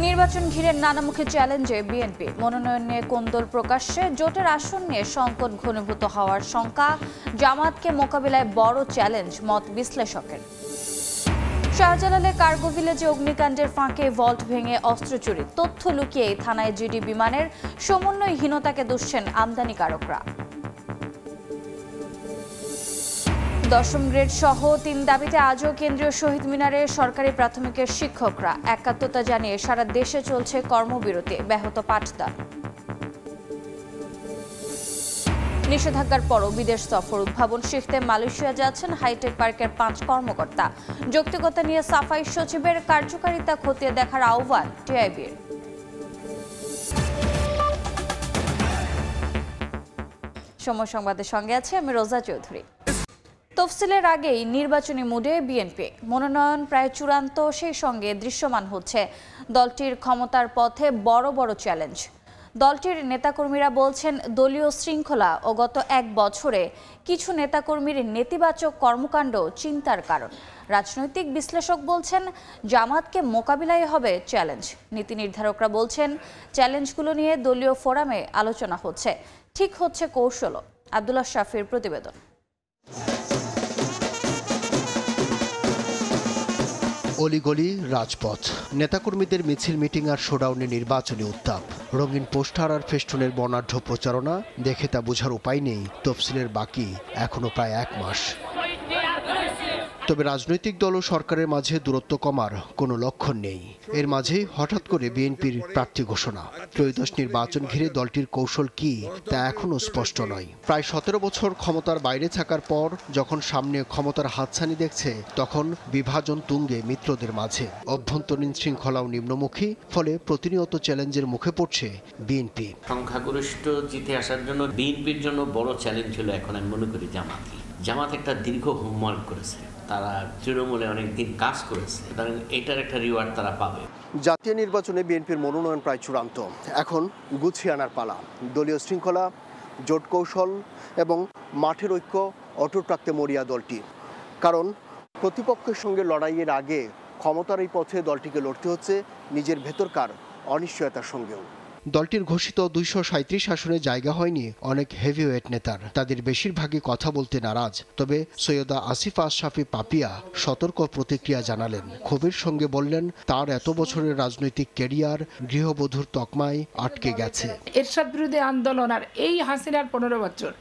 নির্বাচন ঘিরে নানামুখী চ্যালেঞ্জে বিএনপি মনোনয়ন নিয়ে কোন্দল প্রকাশ্যে, জোটের আসন নিয়ে সংকট ঘনীভূত হওয়ার শঙ্কা, জামাতকে মোকাবিলায় বড় চ্যালেঞ্জ মত বিশ্লেষকের। শাহজালালে কার্গো ভিলেজে অগ্নিকাণ্ডের ফাঁকে ভল্ট ভেঙে অস্ত্র চুরি, তথ্য লুকিয়ে থানায় জিডি বিমানের সমন্বয়হীনতাকে দুষছেন আমদানিকারকরা। 10ম গ্রেড সহ 3 দাবিতে আজও কেন্দ্রীয় শহীদ মিনারে সরকারি প্রাথমিকের শিক্ষকরা একাত্মতা জানিয়ে সারা দেশে চলছে কর্মবিরতি, ব্যাহত পাঠদান। নিষেধাজ্ঞার পরও বিদেশ সফর উদ্ভাবন শিখতে মালয়েশিয়া যাচ্ছেন হাইটেক পার্কের 5 কর্মকর্তা। যৌক্তিকতা নিয়ে সাফাই সচিবের কার্যকারিতা খতিয়ে দেখার আহ্বান টিআইবির। সময় সংবাদের সঙ্গে আছে আমি রোজা চৌধুরী। তফসিলের আগেই নির্বাচনী মুডে বিএনপি, মনোনয়ন প্রায় চূড়ান্ত, সেই সঙ্গে দৃশ্যমান হচ্ছে দলটির ক্ষমতার পথে বড় বড় চ্যালেঞ্জ। দলটির নেতাকর্মীরা বলছেন দলীয় শৃঙ্খলা ও গত 1 বছরে কিছু নেতাকর্মীর নেতিবাচক কর্মকাণ্ড চিন্তার কারণ। রাজনৈতিক বিশ্লেষক বলছেন জামাতকে মোকাবিলায় হবে চ্যালেঞ্জ। নীতি নির্ধারকরা বলছেন চ্যালেঞ্জগুলো নিয়ে দলীয় ফোরামে আলোচনা হচ্ছে, ঠিক হচ্ছে কৌশলও। আব্দুল্লাহ শাফির প্রতিবেদন। অলিগলি, রাজপথ, নেতাকর্মীদের মিছিল, মিটিং আর শোডাউনে নির্বাচনী উত্তাপ। রঙিন পোস্টার আর ফেস্টুনের বর্ণাঢ্য প্রচারণা দেখে তা বোঝার উপায় নেই তফসিলের বাকি এখনো প্রায় 1 মাস। তবে রাজনৈতিক দল ও সরকারের মাঝে দূরত্ব কমার কোনো লক্ষণ নেই। এর মাঝেই হঠাৎ করে বিএনপির প্রার্থী ঘোষণা। ত্রয়োদশ নির্বাচন ঘিরে দলটির কৌশল কি তা এখনও স্পষ্ট নয়। প্রায় 17 বছর ক্ষমতার বাইরে থাকার পর যখন সামনে ক্ষমতার হাতছানি দেখছে, তখন বিভাজন তুঙ্গে মিত্রদের মাঝে। অভ্যন্তরীণ শৃঙ্খলাও নিম্নমুখী, ফলে প্রতিনিয়ত চ্যালেঞ্জের মুখে পড়ছে বিএনপি। সংখ্যাগরিষ্ঠ জিতে আসার জন্য বিএনপির জন্য বড় চ্যালেঞ্জ হলো এখন আমি মনে করি জামাত একটা দীর্ঘ হোমওয়ার্ক করেছে, তারা তৃণমূলে অনেকদিন কাজ করেছে, কারণ এটার একটা রিওয়ার্ড তারা পাবে। জাতীয় নির্বাচনে বিএনপির মনোনয়ন প্রায় চূড়ান্ত, এখন গুছিয়ে আনার পালা। দলীয় শৃঙ্খলা, জোট কৌশল এবং মাঠের ঐক্য অটুট রাখতে মরিয়া দলটি। কারণ প্রতিপক্ষের সঙ্গে লড়াইয়ের আগে ক্ষমতার এই পথে দলটিকে লড়তে হচ্ছে নিজের ভেতরকার অনিশ্চয়তার সঙ্গেও। দলটির ঘোষিত 237 আসনে জায়গা হয়নি অনেক হেভিওয়েট নেতার। তাদের বেশিরভাগই কথা বলতে নারাজ। তবে সৈয়দা আসিফা আশরাফি পাপিয়া সতর্ক প্রতিক্রিয়া জানালেন। ক্ষোভের সঙ্গে বললেন, তার এত বছরের রাজনৈতিক ক্যারিয়ার গৃহবধূর তকমায় আটকে গেছে। এরশাদ বিরোধী আন্দোলন আর এই হাসিনার 15 বছর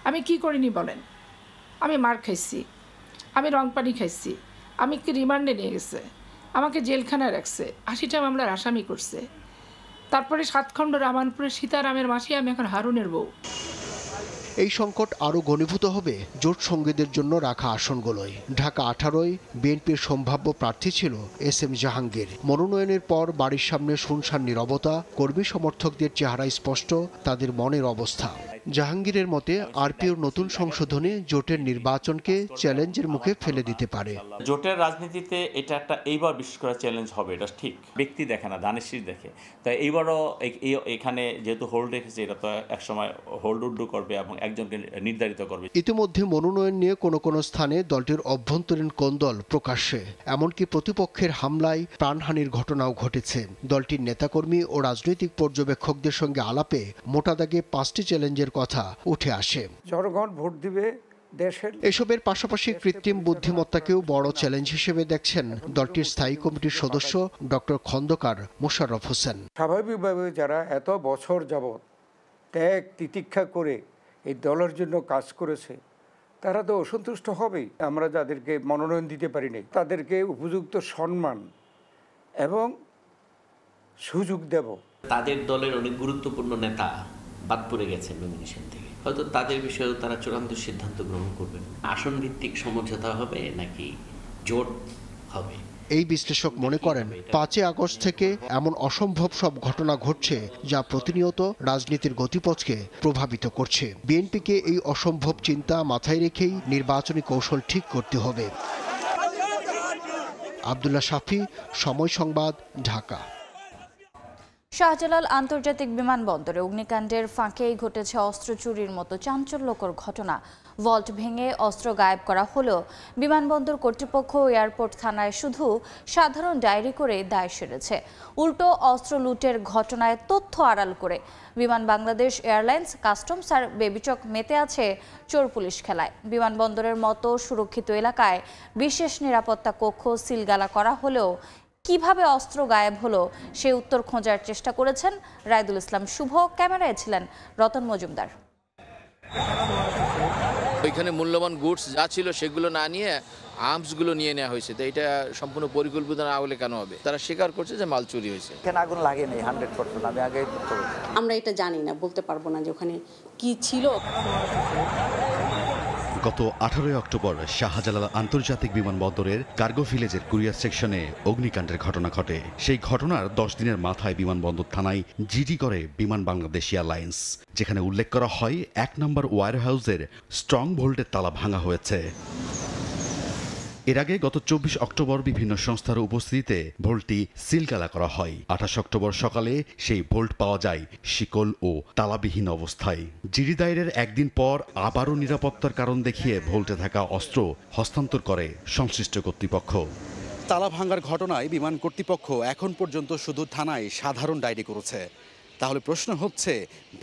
আমি কি করিনি বলেন? আমি মার খাইছি, আমি রং পানি খাইছি, আমি কি রিমান্ডে নিয়ে গেছে, আমাকে জেলখানায় রাখছে, 80টা মামলার আসামি করছে। তারপরে 7 খণ্ড রামানপুরের সীতারামের মাসি, আমি এখন হারুনের বউ। এই সংকট আরও ঘনীভূত হবে জোট সঙ্গীদের জন্য রাখা আসনগুলোয়। ঢাকা 18-য় বিএনপির সম্ভাব্য প্রার্থী ছিল SM জাহাঙ্গীর। মনোনয়নের পর বাড়ির সামনে শুনশান নীরবতা, কর্মী সমর্থকদের চেহারায় স্পষ্ট তাদের মনের অবস্থা। জাহাঙ্গীরের মতে আরপিওর নতুন সংশোধনে জোটের নির্বাচনকে চ্যালেঞ্জের মুখে ফেলে দিতে পারে। জোটের রাজনীতিতে এটা একটা এইবার বিশেষ করে চ্যালেঞ্জ হবে, এটা ঠিক। ব্যক্তি দেখে না, দানেশির দেখে। তাই এইবারও এখানে যেহেতু হোল্ড রেখেছে, এটা তো একসময় হোল্ড উড্ডু করবে এবং একজনকে নির্ধারিত করবে। ইতিমধ্যে মনোনয়ন নিয়ে কোনো স্থানে দলটির অভ্যন্তরীণ কোন্দল প্রকাশ্যে, এমনকি প্রতিপক্ষের হামলায় প্রাণহানির ঘটনাও ঘটেছে। দলটির নেতাকর্মী ও রাজনৈতিক পর্যবেক্ষকদের সঙ্গে আলাপে মোটা দাগে 5টি চ্যালেঞ্জের কথা উঠে আসে। জনগণ ভোট দিবে দেশের। এসবের পাশাপাশি কৃত্রিম বুদ্ধিমত্তাকেও বড় চ্যালেঞ্জ হিসেবে দেখছেন দলটির স্থায়ী কমিটির সদস্য ডক্টর খন্দকার মোশাররফ হোসেন। স্বাভাবিকভাবে যারা এত বছর যাবৎ ত্যাগ তিতিক্ষা করে এই দলের জন্য কাজ করেছে, তারা তো অসন্তুষ্ট হবেই। আমরা যাদেরকে মনোনয়ন দিতে পারিনি তাদেরকে উপযুক্ত সম্মান এবং সুযোগ দেব। তাদের দলের অনেক গুরুত্বপূর্ণ নেতা বাদ পড়ে গেছেন নমিনেশন থেকে, হয়তো তাদের বিষয়েও তারা চূড়ান্ত সিদ্ধান্ত গ্রহণ করবেন। আসন ভিত্তিক সমঝোতা হবে নাকি জোট হবে? এই বিশ্লেষক মনে করেন 5 আগস্ট থেকে এমন অসম্ভব সব ঘটনা ঘটছে যা প্রতিনিয়ত রাজনীতির গতিপথকে প্রভাবিত করছে। বিএনপিকে এই অসম্ভব চিন্তা মাথায় রেখেই নির্বাচনী কৌশল ঠিক করতে হবে। আব্দুল্লাহ শাফি, সময় সংবাদ, ঢাকা। শাহজালাল আন্তর্জাতিক বিমানবন্দরে অগ্নিকাণ্ডের ফাঁকেই ঘটেছে অস্ত্র চুরির মতো চাঞ্চল্যকর ঘটনা। ভল্ট ভেঙে অস্ত্র গায়েব করা হলেও বিমানবন্দর কর্তৃপক্ষ এয়ারপোর্ট থানায় শুধু সাধারণ ডায়েরি করে দায় সেরেছে। উল্টো অস্ত্র লুটের ঘটনায় তথ্য আড়াল করে বিমান বাংলাদেশ এয়ারলাইন্স, কাস্টমস আর বেবিচক মেতে আছে চোর পুলিশ খেলায়। বিমানবন্দরের মতো সুরক্ষিত এলাকায় বিশেষ নিরাপত্তা কক্ষ সিলগালা করা হলেও কিভাবে অস্ত্র গায়েব হলো সে উত্তর খোঁজার চেষ্টা করেছেন রায়দুল ইসলাম শুভ। ক্যামেরায় ছিলেন রতন মজুমদার। ওইখানে মূল্যবান গুডস যা ছিল সেগুলো না নিয়ে আর্মসগুলো নিয়ে নেওয়া হয়েছে। তো এটা সম্পূর্ণ পরিকল্পিত না হলে কেন হবে? তারা স্বীকার করছে যে মাল চুরি হয়েছে। এখানে আগুন লাগেনি 100%। আমি আগে আমরা এটা জানি না, বলতে পারবো না যে ওখানে কি ছিল। গত 18 অক্টোবর শাহজালাল আন্তর্জাতিক বিমানবন্দরের কার্গো ভিলেজের কুরিয়ার সেকশনে অগ্নিকাণ্ডের ঘটনা ঘটে। সেই ঘটনার 10 দিনের মাথায় বিমানবন্দর থানায় জিডি করে বিমান বাংলাদেশ এয়ারলাইন্স, যেখানে উল্লেখ করা হয় 1 নম্বর ওয়্যারহাউসের স্ট্রং ভোল্টের তালা ভাঙা হয়েছে। এর আগে গত 24 অক্টোবর বিভিন্ন সংস্থার উপস্থিতিতে ভোল্টটি সিলগালা করা হয়। 28 অক্টোবর সকালে সেই ভোল্ট পাওয়া যায় শিকল ও তালাবিহীন অবস্থায়। জিডি দায়েরের একদিন পর আবারও নিরাপত্তার কারণ দেখিয়ে ভোল্টে থাকা অস্ত্র হস্তান্তর করে সংশ্লিষ্ট কর্তৃপক্ষ। তালা ভাঙার ঘটনায় বিমান কর্তৃপক্ষ এখন পর্যন্ত শুধু থানায় সাধারণ ডায়েরি করেছে। তাহলে প্রশ্ন হচ্ছে,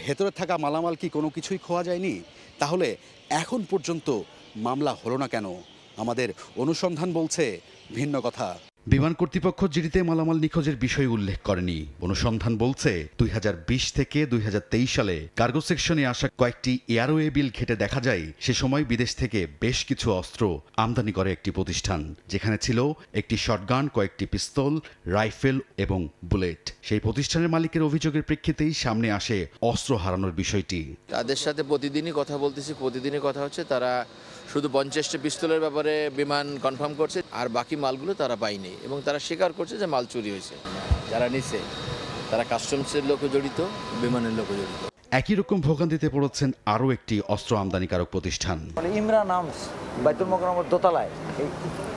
ভেতরে থাকা মালামাল কি কোনো কিছুই খোয়া যায়নি? তাহলে এখন পর্যন্ত মামলা হলো না কেন? আমাদের অনুসন্ধান বলছে ভিন্ন কথা। বিমান কর্তৃপক্ষ জিডিতে মালামাল নিখোঁজের বিষয় উল্লেখ করেনি। অনুসন্ধান বলছে 2020 থেকে 2023 সালে কার্গো সেকশনে আসা কয়েকটি এয়ারওয়ে বিল ঘেটে দেখা যায় সে সময় বিদেশ থেকে বেশ কিছু অস্ত্র আমদানি করে একটি প্রতিষ্ঠান, যেখানে ছিল একটি শটগান, কয়েকটি পিস্তল, রাইফেল এবং বুলেট। সেই প্রতিষ্ঠানের মালিকের অভিযোগের প্রেক্ষিতেই সামনে আসে অস্ত্র হারানোর বিষয়টি। তাদের সাথে প্রতিদিনই কথা বলতেছি, প্রতিদিনই কথা হচ্ছে। তারা শুধু 50টা পিস্তলের ব্যাপারে বিমান কনফার্ম করছে, আর বাকি মালগুলো তারা পায়নি এবং তারা স্বীকার করছে যে মাল চুরি হয়েছে। যারা নিছে তারা কাস্টমসের লোকও জড়িত, বিমানের লোকও জড়িত। একই রকম ভোগান্তিতে পড়েছেন আরও একটি অস্ত্র আমদানিকারক প্রতিষ্ঠান। ইমরান আর্মস, বাইতুল মোকাররমের দোতলায়, এই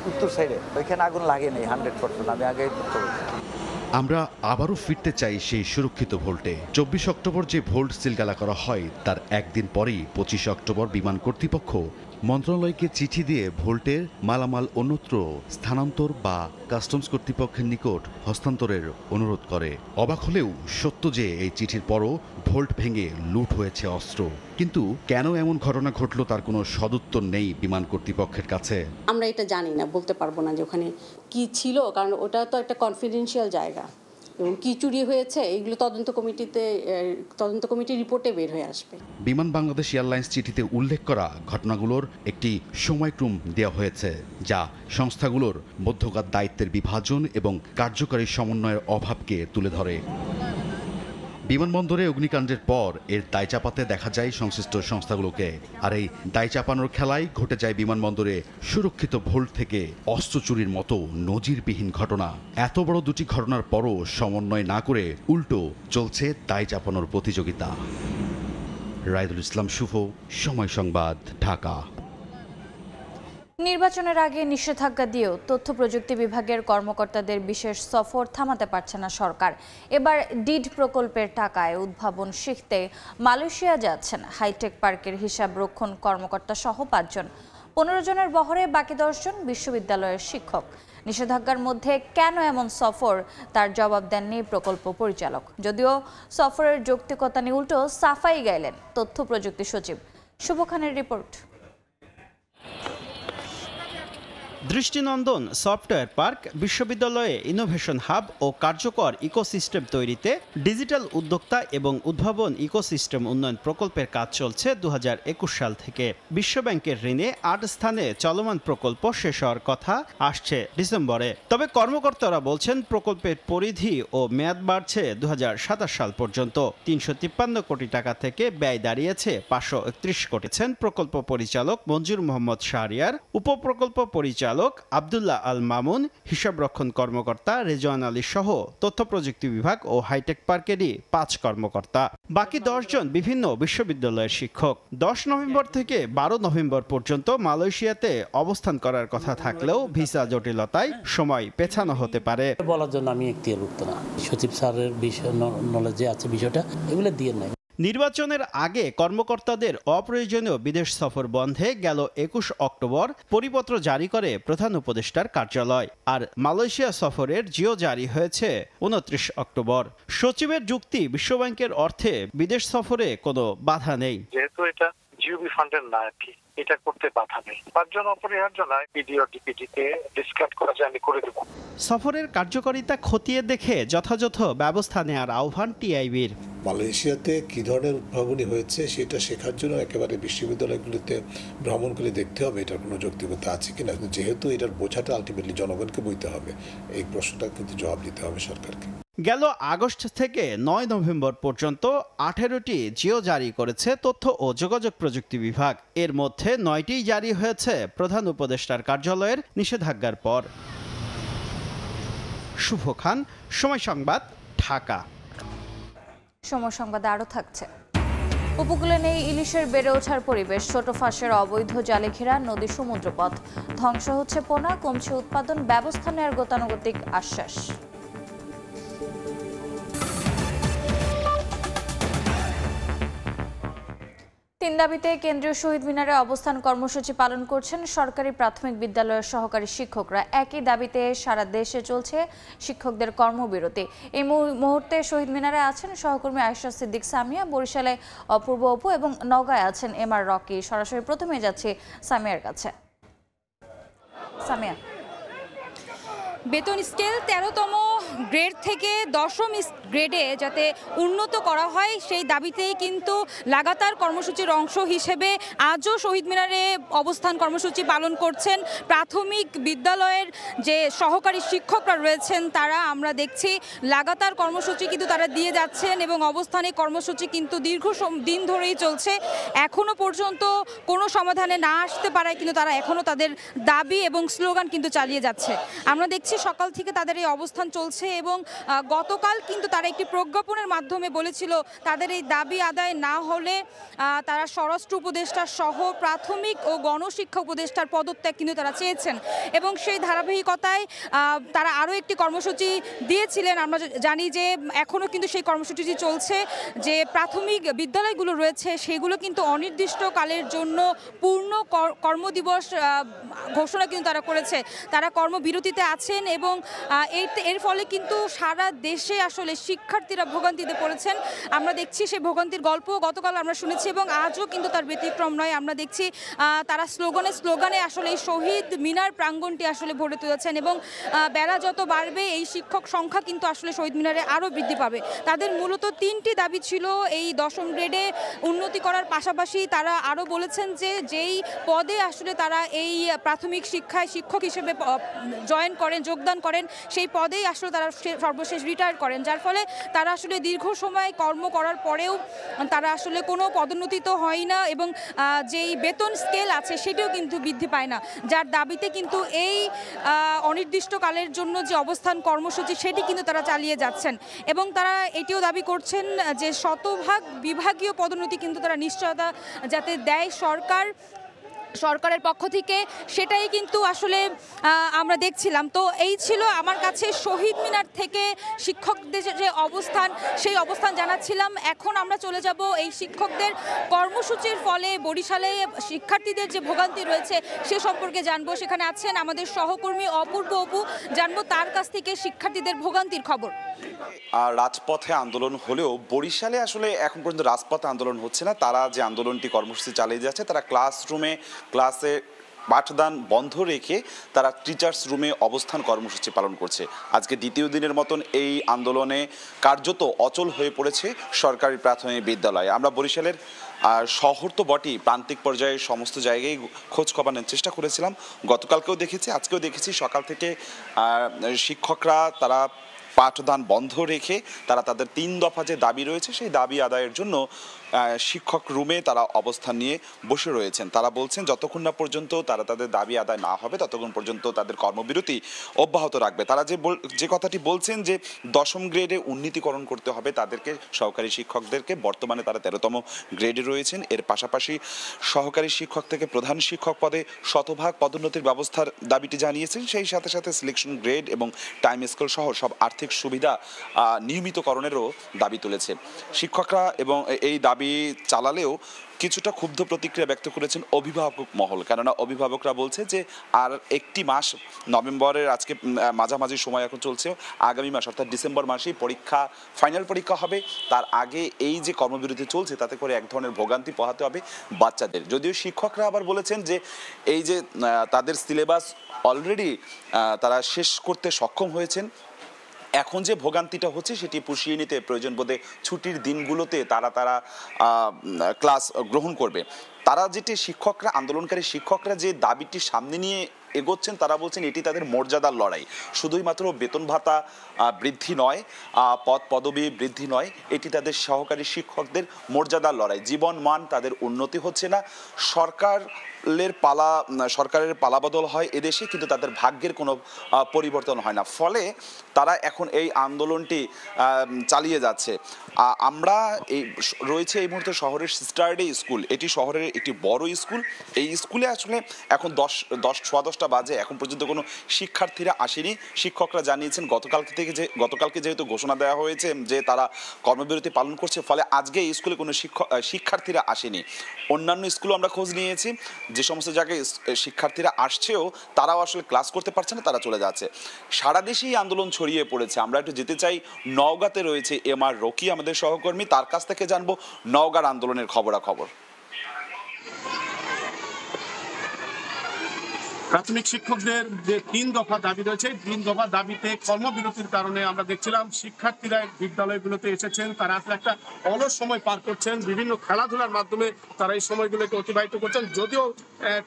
উত্তর সাইডে। ওইখানে আগুন লাগেনি 100%। আমি আগে আমরা আবারও ফিরতে চাই সেই সুরক্ষিত ভোল্টে। 24 অক্টোবর যে ভোল্ট সিলগালা করা হয় তার একদিন পরেই 25 অক্টোবর বিমান কর্তৃপক্ষ মন্ত্রণালয়কে চিঠি দিয়ে ভোল্টের মালামাল অন্যত্র স্থানান্তর বা কাস্টমস কর্তৃপক্ষের নিকট হস্তান্তরের অনুরোধ করে। অবাক হলেও সত্য যে এই চিঠির পরও ভোল্ট ভেঙে লুট হয়েছে অস্ত্র। কিন্তু কেন এমন ঘটনা ঘটল তার কোনো সদুত্তর নেই বিমান কর্তৃপক্ষের কাছে। আমরা এটা জানি না, বলতে পারবো না যে ওখানে কি ছিল, কারণ ওটা তো একটা কনফিডেন্সিয়াল জায়গা এবং কি চুরি হয়েছে এগুলো তদন্ত কমিটির রিপোর্টে বের হয়ে আসবে। বিমান বাংলাদেশ এয়ারলাইন্স চিঠিতে উল্লেখ করা ঘটনাগুলোর একটি সময়ক্রম দেওয়া হয়েছে, যা সংস্থাগুলোর মধ্যকার দায়িত্বের বিভাজন এবং কার্যকারী সমন্বয়ের অভাবকে তুলে ধরে। বিমানবন্দরে অগ্নিকাণ্ডের পর এর দায় চাপাতে দেখা যায় সংশ্লিষ্ট সংস্থাগুলোকে। আর এই দায় চাপানোর খেলায় ঘটে যায় বিমানবন্দরে সুরক্ষিত ভোল্ট থেকে অস্ত্র চুরির মতো নজিরবিহীন ঘটনা। এত বড় দুটি ঘটনার পরও সমন্বয় না করে উল্টো চলছে দায় চাপানোর প্রতিযোগিতা। রায়দুল ইসলাম শুভ, সময় সংবাদ, ঢাকা। নির্বাচনের আগে নিষেধাজ্ঞা দিয়েও তথ্য প্রযুক্তি বিভাগের কর্মকর্তাদের বিশেষ সফর থামাতে পারছে না সরকার। এবার ডিড প্রকল্পের টাকায় উদ্ভাবন শিখতে মালয়েশিয়া যাচ্ছেন হাইটেক পার্কের হিসাব রক্ষণ কর্মকর্তা সহ 5 জন। 15 জনের বহরে বাকি 10 জন বিশ্ববিদ্যালয়ের শিক্ষক। নিষেধাজ্ঞার মধ্যে কেন এমন সফর তার জবাব দেননি প্রকল্প পরিচালক। যদিও সফরের যৌক্তিকতা নিয়ে উল্টো সাফাই গাইলেন তথ্য প্রযুক্তি সচিব। শুভ খানের রিপোর্ট। দৃষ্টিনন্দন সফটওয়্যার পার্ক, বিশ্ববিদ্যালয়ে ইনোভেশন হাব ও কার্যকর ইকোসিস্টেম তৈরিতে ডিজিটাল উদ্যোক্তা এবং উদ্ভাবন ইকোসিস্টেম উন্নয়ন প্রকল্পের কাজ চলছে 2021 সাল থেকে। বিশ্বব্যাংকের ঋণে 8 স্থানে চলমান প্রকল্প শেষ হওয়ার কথা আসছে ডিসেম্বরে। তবে কর্মকর্তারা বলছেন প্রকল্পের পরিধি ও মেয়াদ বাড়ছে 2027 সাল পর্যন্ত। 353 কোটি টাকা থেকে ব্যয় দাঁড়িয়েছে 531 কোটি। প্রকল্প পরিচালক মঞ্জুর মোহাম্মদ শাহরিয়ার, উপপ্রকল্প পরিচালক পরিচালক আব্দুল্লাহ আল মামুন, হিসাবরক্ষণ কর্মকর্তা রেজওয়ান আলী সহ তথ্য প্রযুক্তি বিভাগ ও হাইটেক পার্কেরই 5 কর্মকর্তা। বাকি 10 জন বিভিন্ন বিশ্ববিদ্যালয়ের শিক্ষক। 10 নভেম্বর থেকে 12 নভেম্বর পর্যন্ত মালয়েশিয়াতে অবস্থান করার কথা থাকলেও ভিসা জটিলতায় সময় পেছানো হতে পারে। বলার জন্য আমি এখতিয়ারভুক্ত না, সচিব স্যারের বিষয় নলেজে আছে বিষয়টা, এগুলো দিয়ে নাই। নির্বাচনের আগে কর্মকর্তাদের অপ্রয়োজনীয় বিদেশ সফর বন্ধে গেল 21 অক্টোবর পরিপত্র জারি করে প্রধান উপদেষ্টার কার্যালয়। আর মালয়েশিয়া সফরের জিও জারি হয়েছে 29 অক্টোবর। সচিবের যুক্তি, বিশ্বব্যাংকের অর্থে বিদেশ সফরে কোনো বাধা নেই। যেহেতু এটা জিওবি ফান্ডের না, এটা করতে বাধা নেই। 5 জন অপরিহার্য নয়, পিডি ও ডিপিটিতে ডিসকাস করা যায়, আমি করে দেব। সফরের কার্যকারিতা খতিয়ে দেখে যথাযথ ব্যবস্থা নেওয়ার আহ্বান টিআইবির। মালয়েশিয়াতে কী ধরনের উদ্ভাবনী হয়েছে সেটা শেখার জন্য একেবারে বিশ্ববিদ্যালয়গুলিতে ভ্রমণ করে দেখতে হবে এটার কোনো যৌক্তিকতা আছে কিনা। যেহেতু এটার বোঝাটা আলটিমেটলি জনগণকে বইতে হবে, এই প্রশ্নটা কিন্তু জবাব দিতে হবে সরকারকে। গেল আগস্ট থেকে 9 নভেম্বর পর্যন্ত 18টি জিও জারি করেছে তথ্য ও যোগাযোগ প্রযুক্তি বিভাগ। এর মধ্যে 9টি জারি হয়েছে প্রধান উপদেষ্টার কার্যালয়ের নিষেধাজ্ঞার পর। শুভ খান, সময় সংবাদ, ঢাকা। সময় সংবাদে আরও থাকছে। উপকূলে নেই ইলিশের বেড়ে ওঠার পরিবেশ, ছোট ফাঁসের অবৈধ জালে ঘেরা নদী সমুদ্রপথ, ধ্বংস হচ্ছে পোনা, কমছে উৎপাদন, ব্যবস্থা নেওয়ার গতানুগতিক আশ্বাস। তিন দাবিতে কেন্দ্রীয় শহীদ মিনারে অবস্থান কর্মসূচি পালন করছেন সরকারি প্রাথমিক বিদ্যালয়ের সহকারী শিক্ষকরা। একই দাবিতে সারা দেশে চলছে শিক্ষকদের কর্মবিরতি। এই মুহূর্তে শহীদ মিনারে আছেন সহকর্মী আয়েশা সিদ্দিক সামিয়া, বরিশালে অপূর্ব অপু এবং নওগাঁয় আছেন এমআর রকি। সরাসরি প্রথমে যাচ্ছি সামিয়ার কাছে। সামিয়া, বেতন স্কেল 13তম গ্রেড থেকে 10ম গ্রেডে যাতে উন্নত করা হয় সেই দাবিতেই কিন্তু লাগাতার কর্মসূচির অংশ হিসেবে আজও শহীদ মিনারে অবস্থান কর্মসূচি পালন করছেন প্রাথমিক বিদ্যালয়ের যে সহকারী শিক্ষকরা রয়েছেন তারা। আমরা দেখছি লাগাতার কর্মসূচি কিন্তু তারা দিয়ে যাচ্ছেন এবং অবস্থানে কর্মসূচি কিন্তু দীর্ঘ দিন ধরেই চলছে। এখনও পর্যন্ত কোনো সমাধানে না আসতে পারায় কিন্তু তারা এখনও তাদের দাবি এবং স্লোগান কিন্তু চালিয়ে যাচ্ছে। আমরা দেখছি সকাল থেকে তাদের এই অবস্থান চলছে এবং গতকাল কিন্তু তারা একটি প্রজ্ঞাপনের মাধ্যমে বলেছিল তাদের এই দাবি আদায় না হলে তারা স্বরাষ্ট্র উপদেষ্টা সহ প্রাথমিক ও গণশিক্ষা উপদেষ্টার পদত্যাগ কিন্তু তারা চেয়েছেন এবং সেই ধারাবাহিকতায় তারা আরও একটি কর্মসূচি দিয়েছিলেন। আমরা জানি যে এখনও কিন্তু সেই কর্মসূচিটি চলছে, যে প্রাথমিক বিদ্যালয়গুলো রয়েছে সেগুলো কিন্তু অনির্দিষ্টকালের জন্য পূর্ণ কর্মদিবস ঘোষণা কিন্তু তারা করেছে। তারা কর্মবিরতিতে আছেন এবং এর ফলে কিন্তু সারা দেশে আসলে শিক্ষার্থীরা ভোগান্তিতে পড়েছেন। আমরা দেখছি সেই ভোগান্তির গল্প গতকাল আমরা শুনেছি এবং আজও কিন্তু তার ব্যতিক্রম নয়। আমরা দেখছি তারা স্লোগানে আসলে এই শহীদ মিনার প্রাঙ্গণটি আসলে ভরে তুলেছেন এবং বেলা যত বাড়বে এই শিক্ষক সংখ্যা কিন্তু আসলে শহীদ মিনারে আরও বৃদ্ধি পাবে। তাদের মূলত 3টি দাবি ছিল এই 10ম গ্রেডে উন্নতি করার পাশাপাশি তারা আরও বলেছেন যে যেই পদে আসলে তারা এই প্রাথমিক শিক্ষায় শিক্ষক হিসেবে যোগদান করেন সেই পদেই আসলে তারা সর্বশেষ রিটায়ার করেন, যার ফলে তারা আসলে দীর্ঘ সময় কর্ম করার পরেও তারা আসলে কোনো পদোন্নতি তো হয় না এবং যেই বেতন স্কেল আছে সেটিও কিন্তু বৃদ্ধি পায় না, যার দাবিতে কিন্তু এই অনির্দিষ্টকালের জন্য যে অবস্থান কর্মসূচি সেটি কিন্তু তারা চালিয়ে যাচ্ছেন এবং তারা এটিও দাবি করছেন যে শতভাগ বিভাগীয় পদোন্নতি কিন্তু তারা নিশ্চয়তা যাতে দেয় সরকারের পক্ষ থেকে, সেটাই কিন্তু আসলে আমরা দেখছিলাম। তো এই ছিল আমার কাছে শহীদ মিনার থেকে শিক্ষকদের যে অবস্থান সেই অবস্থান জানাচ্ছিলাম। এখন আমরা চলে যাব এই শিক্ষকদের কর্মসূচির ফলে বরিশালে শিক্ষার্থীদের যে ভোগান্তি রয়েছে সে সম্পর্কে জানবো। সেখানে আছেন আমাদের সহকর্মী অপূর্ব অপু, জানবো তার কাছ থেকে শিক্ষার্থীদের ভোগান্তির খবর। রাজপথে আন্দোলন হলেও বরিশালে আসলে এখন পর্যন্ত রাজপথে আন্দোলন হচ্ছে না। তারা যে আন্দোলনটি কর্মসূচি চালিয়ে যাচ্ছে, তারা ক্লাসে পাঠদান বন্ধ রেখে তারা টিচার্স রুমে অবস্থান কর্মসূচি পালন করছে। আজকে দ্বিতীয় দিনের মতন এই আন্দোলনে কার্যত অচল হয়ে পড়েছে সরকারি প্রাথমিক বিদ্যালয়। আমরা বরিশালের শহর তো বটেই, প্রান্তিক পর্যায়ে সমস্ত জায়গায় খোঁজ খবর নেওয়ার চেষ্টা করেছিলাম। গতকালকেও দেখেছি, আজকেও দেখেছি, সকাল থেকে শিক্ষকরা তারা পাঠদান বন্ধ রেখে তারা তাদের 3 দফা যে দাবি রয়েছে সেই দাবি আদায়ের জন্য শিক্ষক রুমে তারা অবস্থান নিয়ে বসে রয়েছেন। তারা বলছেন যতক্ষণ না পর্যন্ত তারা তাদের দাবি আদায় না হবে ততক্ষণ পর্যন্ত তাদের কর্মবিরতি অব্যাহত রাখবে। তারা যে কথাটি বলছেন যে 10ম গ্রেডে উন্নীতিকরণ করতে হবে তাদেরকে, সহকারী শিক্ষকদেরকে। বর্তমানে তারা 13তম গ্রেডে রয়েছেন। এর পাশাপাশি সহকারী শিক্ষক থেকে প্রধান শিক্ষক পদে শতভাগ পদোন্নতির ব্যবস্থার দাবিটি জানিয়েছেন। সেই সাথে সাথে সিলেকশন গ্রেড এবং টাইম স্কেল সহ সব আর্থিক সুবিধা নিয়মিতকরণেরও দাবি তুলেছে শিক্ষকরা। এবং এই দাবি চালালেও কিছুটা ক্ষুব্ধ প্রতিক্রিয়া ব্যক্ত করেছেন অভিভাবক মহল। কেননা অভিভাবকরা বলছে যে আর একটি মাস, নভেম্বরের আজকে মাঝামাঝি সময় এখন চলছে, আগামী মাস অর্থাৎ ডিসেম্বর মাসেই পরীক্ষা, ফাইনাল পরীক্ষা হবে। তার আগে এই যে কর্মবিরতি চলছে তাতে করে এক ধরনের ভোগান্তি পোহাতে হবে বাচ্চাদের। যদিও শিক্ষকরা আবার বলেছেন যে এই যে তাদের সিলেবাস অলরেডি তারা শেষ করতে সক্ষম হয়েছেন, এখন যে ভোগান্তিটা হচ্ছে সেটি পুষিয়ে নিতে প্রয়োজন বোধে ছুটির দিনগুলোতে তারা ক্লাস গ্রহণ করবে। তারা যেটি শিক্ষকরা, আন্দোলনকারী শিক্ষকরা যে দাবিটি সামনে নিয়ে এগোচ্ছেন তারা বলছেন এটি তাদের মর্যাদার লড়াই। শুধুই মাত্র বেতন ভাতা বৃদ্ধি নয়, পদ পদবি বৃদ্ধি নয়, এটি তাদের সহকারী শিক্ষকদের মর্যাদার লড়াই। জীবন মান তাদের উন্নতি হচ্ছে না, সরকারের পালাবদল হয় এদেশে, কিন্তু তাদের ভাগ্যের কোনো পরিবর্তন হয় না। ফলে তারা এখন এই আন্দোলনটি চালিয়ে যাচ্ছে। আমরা রয়েছে এই মুহূর্তে শহরের সিস্টারডে স্কুল, এটি শহরের একটি বড় স্কুল। এই স্কুলে আসলে এখন 10:10 বাজে, এখন পর্যন্ত কোনো শিক্ষার্থীরা আসেনি। শিক্ষকরা জানিয়েছেন গতকালকে যেহেতু ঘোষণা দেওয়া হয়েছে যে তারা কর্মবিরতি পালন করছে, ফলে আজকে এই স্কুলে কোনো শিক্ষার্থীরা আসেনি। অন্যান্য স্কুলে আমরা খোঁজ নিয়েছি, যে সমস্ত জায়গায় শিক্ষার্থীরা আসছেও তারাও আসলে ক্লাস করতে পারছে না, তারা চলে যাচ্ছে। সারা দেশেই আন্দোলন ছড়িয়ে পড়েছে। আমরা একটু যেতে চাই নওগাঁতে, রয়েছে MR রকি আমাদের সহকর্মী, তার কাছ থেকে জানবো নওগাঁর আন্দোলনের খবরাখবর। প্রাথমিক শিক্ষকদের যে 3 দফা দাবি রয়েছে, 3 দফা দাবিতে কর্মবিরতির কারণে আমরা দেখছিলাম শিক্ষার্থীরা বিদ্যালয়গুলোতে এসেছেন, তারা আসলে একটা অলস সময় পার করছেন, বিভিন্ন খেলাধুলার মাধ্যমে তারা এই সময়গুলোকে অতিবাহিত করছেন। যদিও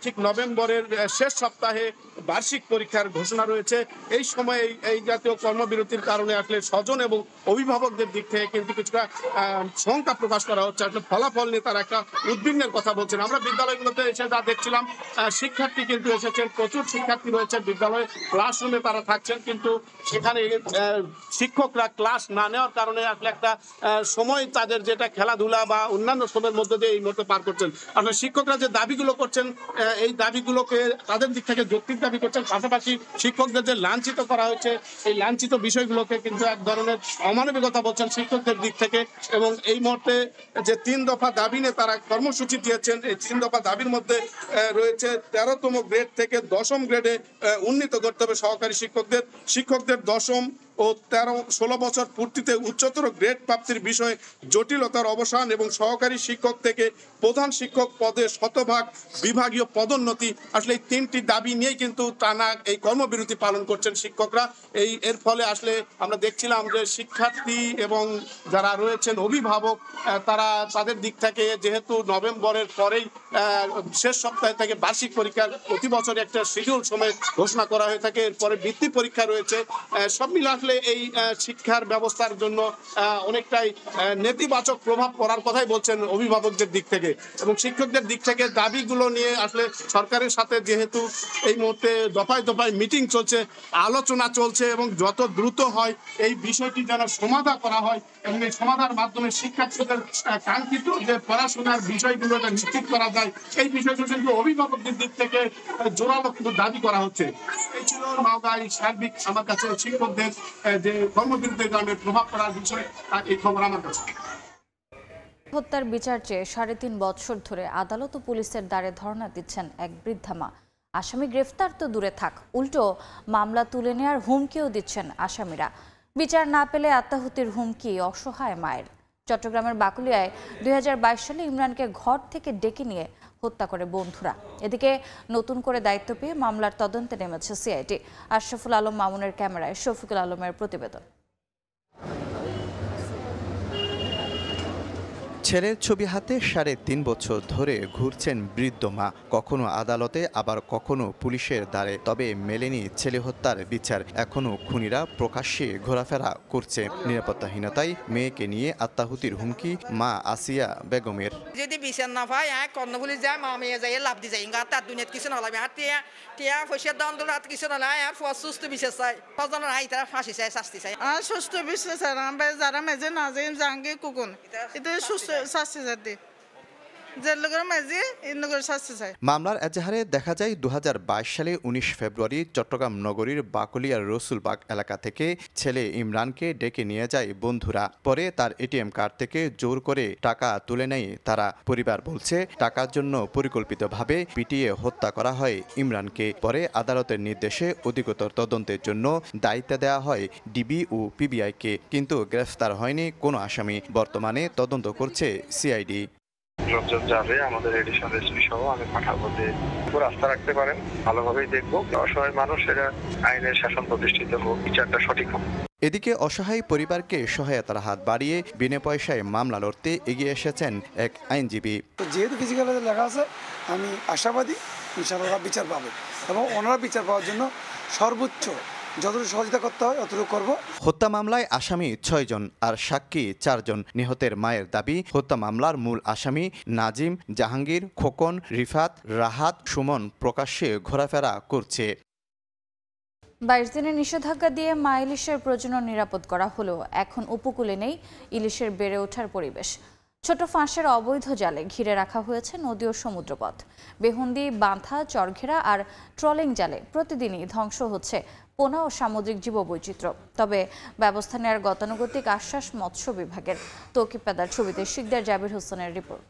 ঠিক নভেম্বরের শেষ সপ্তাহে বার্ষিক পরীক্ষার ঘোষণা রয়েছে, এই সময়ে এই জাতীয় কর্মবিরতির কারণে আসলে স্বজন এবং অভিভাবকদের দিক থেকে কিন্তু কিছুটা শঙ্কা প্রকাশ করা হচ্ছে। আসলে ফলাফল নিয়ে তারা একটা উদ্বিগ্নের কথা বলছেন। আমরা বিদ্যালয়গুলোতে এসে যা দেখছিলাম, শিক্ষার্থী কিন্তু এসেছেন, প্রচুর শিক্ষার্থী রয়েছে বিদ্যালয়ে, ক্লাসরুমে তারা থাকছেন, কিন্তু সেখানে শিক্ষকরা ক্লাস না নেওয়ার কারণে আসলে একটা সময় তাদের যেটা খেলাধুলা বা অন্যান্য সময়ের মধ্যে দিয়ে এই মুহূর্তে পার করছেন। আসলে শিক্ষকরা যে দাবিগুলো করছেন, এই দাবিগুলোকে তাদের দিক থেকে যৌক্তিক দাবি করছেন। পাশাপাশি শিক্ষকদের যে লাঞ্ছিত করা হয়েছে, এই লাঞ্ছিত বিষয়গুলোকে কিন্তু এক ধরনের অমানবিকতা বলছেন শিক্ষকদের দিক থেকে। এবং এই মুহূর্তে যে 3 দফা দাবি নিয়ে তারা কর্মসূচি দিয়েছেন, এই 3 দফা দাবির মধ্যে রয়েছে 13তম গ্রেড থেকে 10ম গ্রেডে উন্নীত করতে হবে সহকারী শিক্ষকদের 10ম ও 16 বছর পূর্তিতে উচ্চতর গ্রেড প্রাপ্তির বিষয়ে জটিলতার অবসান এবং সহকারী শিক্ষক থেকে প্রধান শিক্ষক পদে শতভাগ বিভাগীয় পদোন্নতি। আসলে এই 3টি দাবি নিয়েই কিন্তু টানা এই কর্মবিরতি পালন করছেন শিক্ষকরা। এর ফলে আসলে আমরা দেখছিলাম যে শিক্ষার্থী এবং যারা রয়েছেন অভিভাবক, তারা তাদের দিক থেকে যেহেতু নভেম্বরের পরেই শেষ সপ্তাহে থেকে বার্ষিক পরীক্ষার প্রতি বছর একটা শিডিউল সময় ঘোষণা করা হয়ে থাকে, এরপরে বৃত্তি পরীক্ষা রয়েছে, সব মিলে আসলে এই শিক্ষার ব্যবস্থার জন্য অনেকটাই নেতিবাচক প্রভাব পড়ার কথাই বলছেন অভিভাবকদের দিক থেকে। এবং শিক্ষকদের দিক থেকে দাবিগুলো নিয়ে আসলে সরকারের সাথে যেহেতু এই মুহূর্তে দফায় দফায় মিটিং চলছে, আলোচনা চলছে, এবং যত দ্রুত হয় এই বিষয়টি যেন সমাধান করা হয় এবং এই সমাধানের মাধ্যমে শিক্ষার্থীদের কাঙ্ক্ষিত যে পড়াশোনার বিষয়গুলো নিশ্চিত করা যায়, এই বিষয়গুলো কিন্তু অভিভাবকদের দিক থেকে জোরালো কিন্তু দাবি করা হচ্ছে। এই ছিল নওগাঁয় সার্বিক আমার কাছে শিক্ষকদের যে কর্মবিরতির কারণে প্রভাব পড়ার বিষয়, এই খবর আমার কাছে। হত্যার বিচার চেয়ে 3.5 বছর ধরে আদালত ও পুলিশের দ্বারে ধর্ণা দিচ্ছেন এক বৃদ্ধা মা। আসামি গ্রেফতার তো দূরে থাক, উল্টো মামলা তুলে নেওয়ার হুমকিও দিচ্ছেন আসামিরা। বিচার না পেলে আত্মাহুতির হুমকি অসহায় মায়ের। চট্টগ্রামের বাকুলিয়ায় 2022 সালে ইমরানকে ঘর থেকে ডেকে নিয়ে হত্যা করে বন্ধুরা। এদিকে নতুন করে দায়িত্ব পেয়ে মামলার তদন্তে নেমেছে সিআইডি। আশরাফুল আলম মামুনের ক্যামেরায় শফিকুল আলমের প্রতিবেদন। ছেলের ছবি হাতে 3.5 বছর ধরে ঘুরছেন বৃদ্ধ মা, কখনো আদালতে আবার কখনো পুলিশের দ্বারে। তবে মেলেনি ছেলে হত্যার বিচার। এখনো খুনিরা প্রকাশ্যে ঘোরাফেরা করছে। নিরাপত্তাহীনতায় মেয়েকে নিয়ে আত্মাহুতির হুমকি মা আসিয়া বেগমের। যদি বিচার না পায় কর্ণফুলি যায় মা মেয়ে যাই লাভ দি যায় তার দুনিয়াত কিছু নলাবে আর টিয়া পয়সার দাম তো রাত কিছু নয় আর সুস্থ বিচার চাই ফজনের হাই তারা ফাঁসি চাই শাস্তি চাই আর সুস্থ বিচার চাই আমরা যারা মেজে না যাই জাঙ্গে কুকুন এটা সুস্থ শাস্তি চাই মামলার এজাহারে দেখা যায় 2022 সালে 19 ফেব্রুয়ারি চট্টগ্রাম নগরীর বাকলিয়ার রসুলবাগ এলাকা থেকে ছেলে ইমরানকে ডেকে নিয়ে যায় বন্ধুরা। পরে তার এটিএম কার্ড থেকে জোর করে টাকা তুলে নেয় তারা। পরিবার বলছে টাকার জন্য পরিকল্পিতভাবে পিটিয়ে হত্যা করা হয় ইমরানকে। পরে আদালতের নির্দেশে অধিকতর তদন্তের জন্য দায়িত্ব দেওয়া হয় ডিবি ও পিবিআইকে, কিন্তু গ্রেফতার হয়নি কোনো আসামি। বর্তমানে তদন্ত করছে সিআইডি। লোকজন যাবে আমাদের এডিশনাল এসপি সহ আমি পাঠাবো, যে আস্থা রাখতে পারেন, ভালোভাবেই দেখবো। অসহায় মানুষ, এরা আইনের শাসন প্রতিষ্ঠিত হোক, বিচারটা সঠিক হোক। এদিকে অসহায় পরিবারকে সহায়তার হাত বাড়িয়ে বিনা পয়সায় মামলা লড়তে এগিয়ে এসেছেন এক আইনজীবী। যেহেতু ফিজিক্যালে লেখা আছে, আমি আশাবাদী ইনশাআল্লাহ বিচার পাবে এবং ওনারা বিচার পাওয়ার জন্য সর্বোচ্চ যতটুকু সহযোগিতা করতে হয় অতটুকু করব। হত্যা মামলায় আসামি 6 জন আর সাক্ষী 4 জন। নিহতের মায়ের দাবি, হত্যা মামলার মূল আসামি নাজিম, জাহাঙ্গীর, খোকন, রিফাত, রাহাত, সুমন প্রকাশ্যে ঘোরাফেরা করছে। 22 দিনের নিষেধাজ্ঞা দিয়ে মা ইলিশের প্রজনন নিরাপদ করা হলেও এখন উপকূলে নেই ইলিশের বেড়ে ওঠার পরিবেশ। ছোট ফাঁসের অবৈধ জালে ঘিরে রাখা হয়েছে নদী ও সমুদ্রপথ। বেহুন্দি, বাঁধা, চরঘেরা আর ট্রলিং জালে প্রতিদিনই ধ্বংস হচ্ছে পোনা ও সামুদ্রিক জীববৈচিত্র্য। তবে ব্যবস্থা নেওয়ার গতানুগতিক আশ্বাস মৎস্য বিভাগের। তৌকিব পেদার ছবিতে শিকদার জাবির হোসেনের রিপোর্ট।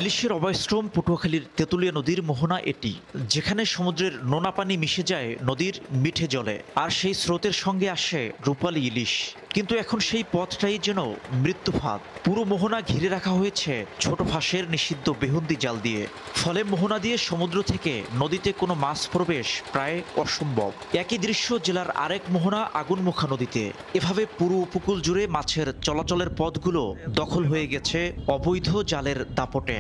ইলিশের অভয়শ্রম পটুয়াখালীর তেঁতুলিয়া নদীর মোহনা এটি, যেখানে সমুদ্রের নোনা পানি মিশে যায় নদীর মিঠে জলে, আর সেই স্রোতের সঙ্গে আসে রূপালী ইলিশ। কিন্তু এখন সেই পথটাই যেন মৃত্যুফাঁদ। পুরো মোহনা ঘিরে রাখা হয়েছে ছোট ফাঁসের নিষিদ্ধ বেহুন্দি জাল দিয়ে। ফলে মোহনা দিয়ে সমুদ্র থেকে নদীতে কোনো মাছ প্রবেশ প্রায় অসম্ভব। একই দৃশ্য জেলার আরেক মোহনা আগুনমুখা নদীতে। এভাবে পুরো উপকূল জুড়ে মাছের চলাচলের পথগুলো দখল হয়ে গেছে অবৈধ জালের দাপটে।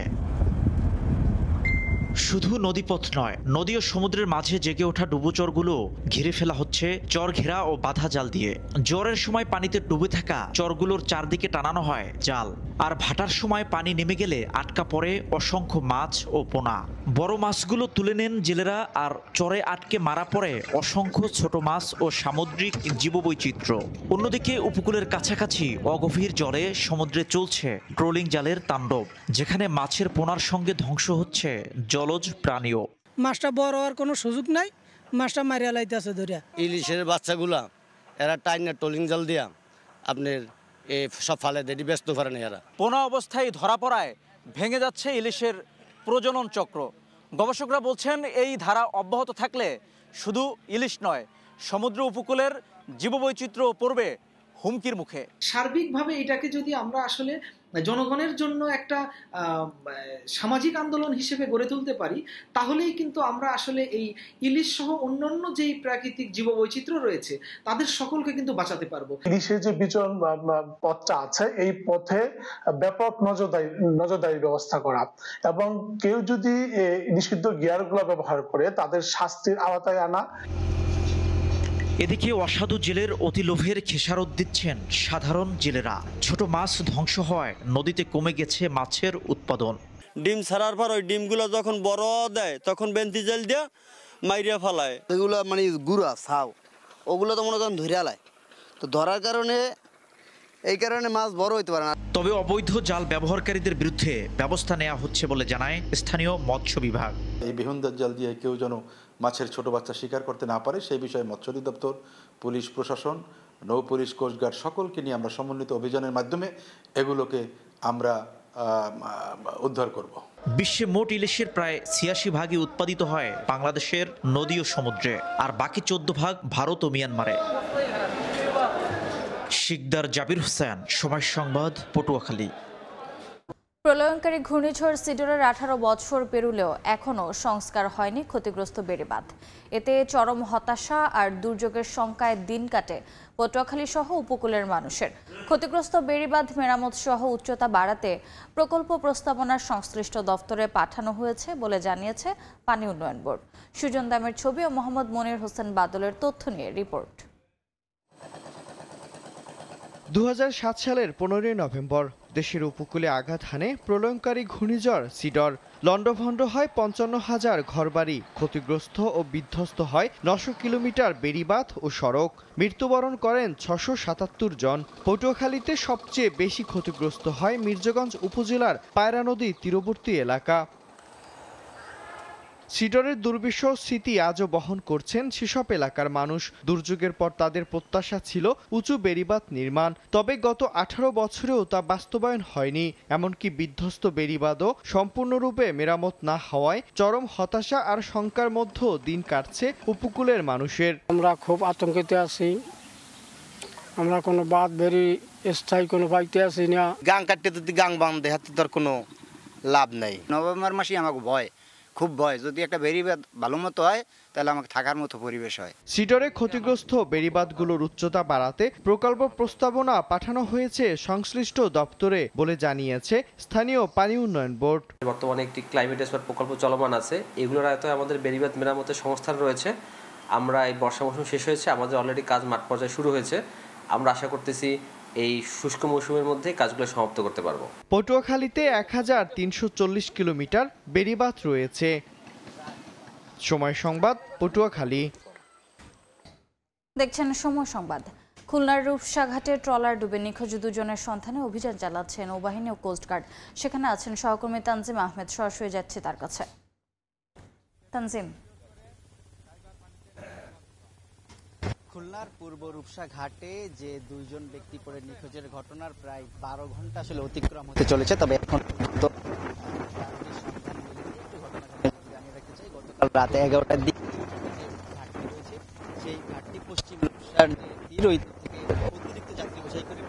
শুধু নদীপথ নয়, নদী ও সমুদ্রের মাঝে জেগে ওঠা ডুবোচরগুলো ঘিরে ফেলা হচ্ছে চর ঘেরা ও বাঁধা জাল দিয়ে। জ্বরের সময় পানিতে ডুবে থাকা চরগুলোর চারদিকে টানানো হয় জাল, আর ভাটার সময় পানি নেমে গেলে আটকা পড়ে অসংখ্য মাছ ও পোনা। বড় মাছগুলো তুলে নেন জেলেরা, আর চরে আটকে মারা পড়ে অসংখ্য ছোট মাছ ও সামুদ্রিক জীববৈচিত্র্য। অন্যদিকে উপকূলের কাছাকাছি অগভীর জলে সমুদ্রে চলছে ট্রলিং জালের তাণ্ডব, যেখানে মাছের পোনার সঙ্গে ধ্বংস হচ্ছে জলজ প্রাণীও। মাছটা বড় হওয়ার কোনো সুযোগ নাই, মাছটা মারিয়া লাইতেছে ধরিয়া। ইলিশের বাচ্চাগুলা এরা টাইনা ট্রলিং জাল দিয়া আপনার এই সব ফালে দেরি ব্যস্ত পারে না। এরা পোনা অবস্থায় ধরা পড়ায় ভেঙে যাচ্ছে ইলিশের প্রজনন চক্র। গবেষকরা বলছেন এই ধারা অব্যাহত থাকলে শুধু ইলিশ নয়, সমুদ্র উপকূলের জীববৈচিত্র্য পড়বে হুমকির মুখে। সার্বিকভাবে এটাকে যদি আমরা আসলে জনগণের জন্য একটা সামাজিক আন্দোলন হিসেবে গড়ে তুলতে পারি, তাহলেই কিন্তু আমরা আসলে এই ইলিশ সহ অন্যান্য যেই প্রাকৃতিক জীববৈচিত্র্য রয়েছে তাদের সকলকে কিন্তু বাঁচাতে পারবো। ইলিশের যে বিচরণ পথটা আছে, এই পথে ব্যাপক নজরদারি ব্যবস্থা করা, এবং কেউ যদি নিষিদ্ধ গিয়ারগুলো ব্যবহার করে তাদের শাস্তির আওতায় আনা। এদিকে অসাধু জেলের অতি লোভের খেসারত দিচ্ছেন সাধারণ জেলেরা। ছোট মাছ ধ্বংস হওয়ায় নদীতে কমে গেছে মাছের উৎপাদন। ডিম ছাড়ার পর ওই ডিমগুলো যখন বড় দেয় তখন বেন্তি জাল দিয়ে মাইরিয়া ফেলায়। এগুলো মানে গুড়া ছাও, ওগুলো তো মনে করেন ধরে আলায়, তো ধরার কারণে এই কারণে মাছ বড় হইতে পারে না। তবে অবৈধ জাল ব্যবহারকারীদের বিরুদ্ধে ব্যবস্থা নেওয়া হচ্ছে বলে জানায় স্থানীয় মৎস্য বিভাগ। এই বেহুন্দার জাল দিয়ে কেউ যেন মাছের ছোট বাচ্চা শিকার করতে না পারে সেই বিষয়ে মৎস্য অধিদপ্তর, পুলিশ প্রশাসন, নৌ পুলিশ, কোস্টগার্ড সকলকে নিয়ে আমরা সমন্বিত অভিযানের মাধ্যমে এগুলোকে আমরা উদ্ধার করব। বিশ্বে মোট ইলিশের প্রায় 86 ভাগই উৎপাদিত হয় বাংলাদেশের নদী ও সমুদ্রে, আর বাকি 14 ভাগ ভারত ও মিয়ানমারে। শিকদার জাবির হোসেন, সময় সংবাদ, পটুয়াখালী। প্রলয়ঙ্কারী ঘূর্ণিঝড় সিডরের 18 বছর পেরুলেও এখনও সংস্কার হয়নি ক্ষতিগ্রস্ত বেড়িবাঁধ। এতে চরম হতাশা আর দুর্যোগের শঙ্কায় দিন কাটে পটুয়াখালী সহ উপকূলের মানুষের। ক্ষতিগ্রস্ত বেড়িবাঁধ মেরামত সহ উচ্চতা বাড়াতে প্রকল্প প্রস্তাবনার সংশ্লিষ্ট দফতরে পাঠানো হয়েছে বলে জানিয়েছে পানি উন্নয়ন বোর্ড। সুজন দামের ছবি ও মোহাম্মদ মনির হোসেন বাদলের তথ্য নিয়ে রিপোর্ট। 2007 সালের 15 নভেম্বর দেশের উপকূলে আঘাত হানে প্রলয়ঙ্কারী ঘূর্ণিঝড় সিডর। লন্ডভন্ড হয় 55,000 ঘরবাড়ি, ক্ষতিগ্রস্ত ও বিধ্বস্ত হয় 900 কিলোমিটার বেড়িবাঁধ ও সড়ক। মৃত্যুবরণ করেন 677 জন। পটুয়াখালীতে সবচেয়ে বেশি ক্ষতিগ্রস্ত হয় মির্জাগঞ্জ উপজেলার পায়রা নদী তীরবর্তী এলাকা। সিডরের দুর্বিষহ স্মৃতি আজও বহন করছেন সেসব এলাকার মানুষ। দুর্যোগের পর তাদের প্রত্যাশা ছিল উঁচু বেড়িবাঁধ নির্মাণ, তবে গত 18 বছরেও তা বাস্তবায়ন হয়নি। এমনকি বিধ্বস্ত বেড়িবাঁধও সম্পূর্ণরূপে মেরামত না হওয়ায় চরম হতাশা আর শঙ্কার মধ্যে দিন কাটছে উপকূলের মানুষের। আমরা খুব আতঙ্কিত আছি, আমরা কোনো বাঁধ বেরি স্থায়ী কোনো পাইতে আছি না। গাং কাটতে যদি গাং বাঁধে হাতে তার কোনো লাভ নেই। নভেম্বর মাসে আমাকে খুব ভয়, যদি একটা বেড়িবাঁধ ভালো মতো হয় তাহলে আমাকে থাকার মতো পরিবেশ হয়। সিডরে ক্ষতিগ্রস্ত বেড়িবাঁধগুলোর উচ্চতা বাড়াতে প্রকল্প প্রস্তাবনা পাঠানো হয়েছে সংশ্লিষ্ট দপ্তরে বলে জানিয়েছে স্থানীয় পানি উন্নয়ন বোর্ড। বর্তমানে একটি ক্লাইমেট এক্সপার্ট প্রকল্প চলমান আছে, এগুলোর আয়তায় আমাদের বেড়িবাঁধ মেরামতের সংস্থান রয়েছে। আমরা এই বর্ষা মৌসুম শেষ হয়েছে, আমাদের অলরেডি কাজ মাঠ পর্যায়ে শুরু হয়েছে। আমরা আশা করতেছি এই শুষ্ক মৌসুমের মধ্যে কাজগুলো সমাপ্ত করতে পারবো। পটুয়াখালীতে 1340 কিলোমিটার বেড়িবাঁধ রয়েছে। সময় সংবাদ, পটুয়াখালী। দেখছেন সময় সংবাদ। খুলনার রূপসাঘাটে ট্রলার ডুবে নিখোঁজ 2 জনের সন্ধানে অভিযান চালাচ্ছে নৌবাহিনী ও কোস্টগার্ড। সেখানে আছেন সহকর্মী তানজিম আহমেদ, সরাসরি যাচ্ছে তার কাছে। তানজিম। খুলনার পূর্ব রূপসা ঘাটে যে 2 জন ব্যক্তি পড়ে নিখোঁজের ঘটনার প্রায় 12 ঘন্টা আসলে অতিক্রম হতে চলেছে, তবে এখন গতকাল রাত 11টার দিকে ঘাটটি রয়েছে, সেই ঘাটটি পশ্চিম রূপসার তীর ওই থেকে অতিরিক্ত যাত্রী বোঝাই করে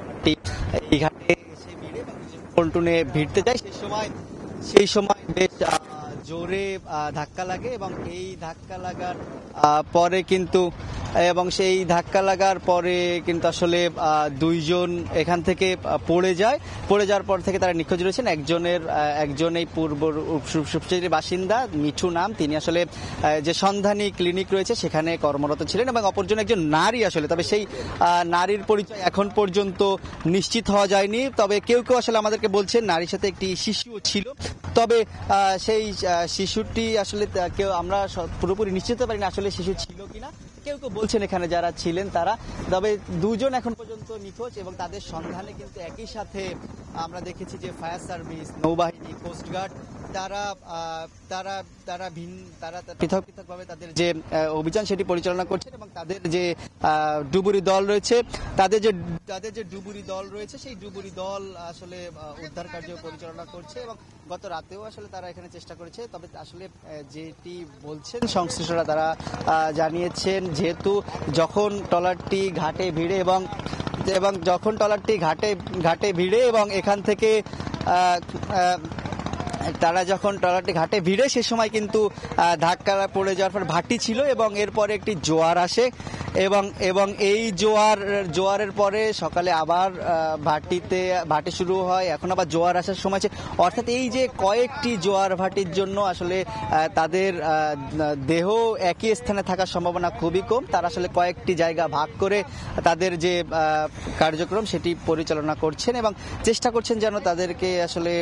এই ঘাটে এসে ভিড়ে পন্টুনে ভিড়তে যায়। সেই সময় বেশ জোরে ধাক্কা লাগে এবং এই ধাক্কা লাগার পরে কিন্তু আসলে 2 জন এখান থেকে পড়ে যাওয়ার পর থেকে তারা নিখোঁজ রয়েছেন। একজন এই পূর্ব রূপসার বাসিন্দা, মিঠু নাম, তিনি আসলে যে সন্ধানী ক্লিনিক রয়েছে সেখানে কর্মরত ছিলেন, এবং অপরজন একজন নারী আসলে, তবে সেই নারীর পরিচয় এখন পর্যন্ত নিশ্চিত হওয়া যায়নি। তবে কেউ আসলে আমাদেরকে বলছেন নারীর সাথে একটি শিশুও ছিল, তবে সেই শিশুটি আসলে আমরা পুরোপুরি নিশ্চিত হতে পারি না আসলে শিশু ছিল কিনা। কেউ বলছেন এখানে যারা ছিলেন তারা, তবে 2 জন এখন পর্যন্ত নিখোঁজ, এবং তাদের সন্ধানে কিন্তু একই সাথে আমরা দেখেছি যে ফায়ার সার্ভিস, নৌবাহিনী, কোস্টগার্ড তারা পৃথকভাবে তাদের যে অভিযান সেটি পরিচালনা করছেন, এবং তাদের যে ডুবুরি দল রয়েছে সেই ডুবুরি দল আসলে উদ্ধার কার্য পরিচালনা করছে, এবং গত রাতেও আসলে তারা এখানে চেষ্টা করেছে। তবে আসলে যেটি বলছেন সংশ্লিষ্টরা, তারা জানিয়েছেন যেহেতু যখন ট্রলারটি ঘাটে ভিড়ে এবং এখান থেকে যখন ট্রলারটি ঘাটে ভিড়ে সে সময় কিন্তু ধাক্কা পড়ে যাওয়ার পর ভাটি ছিল, এবং এরপরে একটি জোয়ার আসে, এবং এই জোয়ারের পরে সকালে আবার ভাটি শুরু হয়, এখন আবার জোয়ার আসার সময় আছে। অর্থাৎ এই যে কয়েকটি জোয়ার ভাটির জন্য আসলে তাদের দেহ একই স্থানে থাকার সম্ভাবনা খুবই কম। তারা আসলে কয়েকটি জায়গা ভাগ করে তাদের যে কার্যক্রম সেটি পরিচালনা করছেন, এবং চেষ্টা করছেন যেন তাদেরকে আসলে